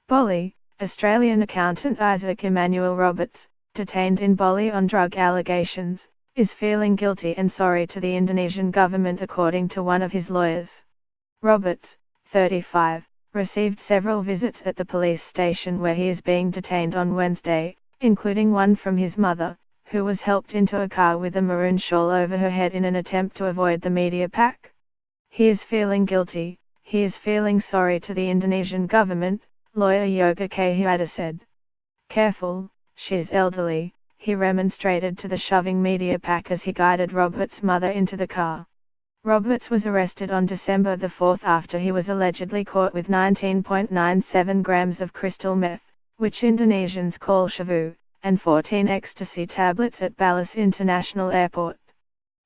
Bali, Australian accountant Isaac Emmanuel Roberts, detained in Bali on drug allegations, is feeling guilty and sorry to the Indonesian government according to one of his lawyers. Roberts, 35, received several visits at the police station where he is being detained on Wednesday, including one from his mother, who was helped into a car with a maroon shawl over her head in an attempt to avoid the media pack. He is feeling guilty, he is feeling sorry to the Indonesian government, lawyer Yoga Kahiada said. Careful, she's elderly, he remonstrated to the shoving media pack as he guided Roberts' mother into the car. Roberts was arrested on December the 4th after he was allegedly caught with 19.97 grams of crystal meth, which Indonesians call shabu, and 14 ecstasy tablets at Bali International Airport.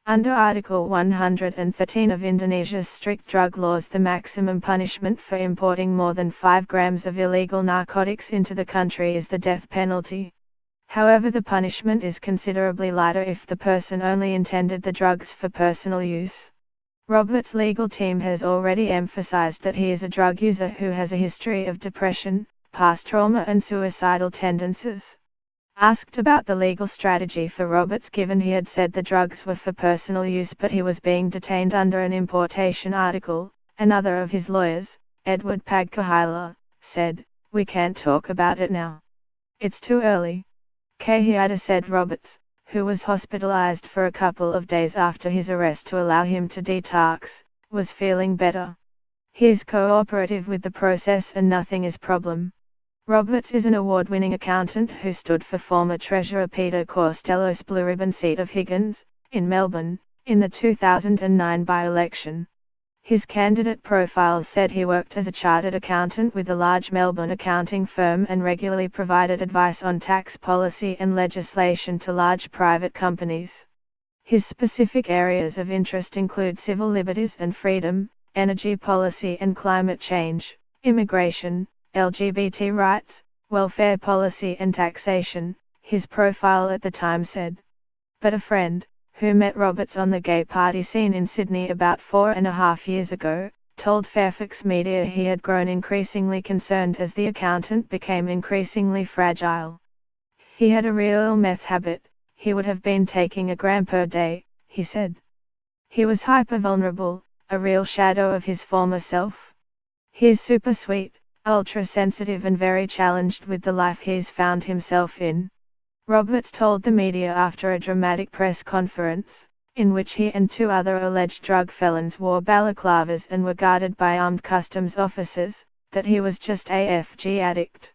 Under Article 113 of Indonesia's strict drug laws, the maximum punishment for importing more than 5 grams of illegal narcotics into the country is the death penalty. However, the punishment is considerably lighter if the person only intended the drugs for personal use. Roberts' legal team has already emphasized that he is a drug user who has a history of depression, past trauma and suicidal tendencies. Asked about the legal strategy for Roberts given he had said the drugs were for personal use but he was being detained under an importation article, another of his lawyers, Edward Pagkahila, said, "We can't talk about it now. It's too early." Kahiada said Roberts, who was hospitalized for a couple of days after his arrest to allow him to detox, was feeling better. He is cooperative with the process and nothing is problem. Roberts is an award-winning accountant who stood for former Treasurer Peter Costello's blue ribbon seat of Higgins, in Melbourne, in the 2009 by-election. His candidate profile said he worked as a chartered accountant with a large Melbourne accounting firm and regularly provided advice on tax policy and legislation to large private companies. His specific areas of interest include civil liberties and freedom, energy policy and climate change, immigration, LGBT rights, welfare policy and taxation, his profile at the time said. But a friend, who met Roberts on the gay party scene in Sydney about 4.5 years ago, told Fairfax Media he had grown increasingly concerned as the accountant became increasingly fragile. He had a real meth habit, he would have been taking a gram per day, he said. He was hyper-vulnerable, a real shadow of his former self. He is super sweet, ultra-sensitive and very challenged with the life he's found himself in. Roberts told the media after a dramatic press conference, in which he and 2 other alleged drug felons wore balaclavas and were guarded by armed customs officers, that he was just a FG addict.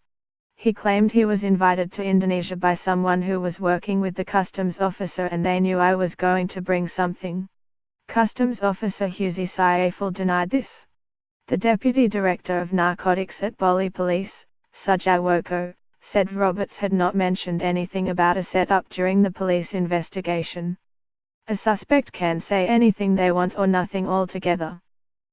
He claimed he was invited to Indonesia by someone who was working with the customs officer and they knew I was going to bring something. Customs Officer Huzi Saiful denied this. The Deputy Director of Narcotics at Bali Police, Sujawoko, said Roberts had not mentioned anything about a set-up during the police investigation. A suspect can say anything they want or nothing altogether.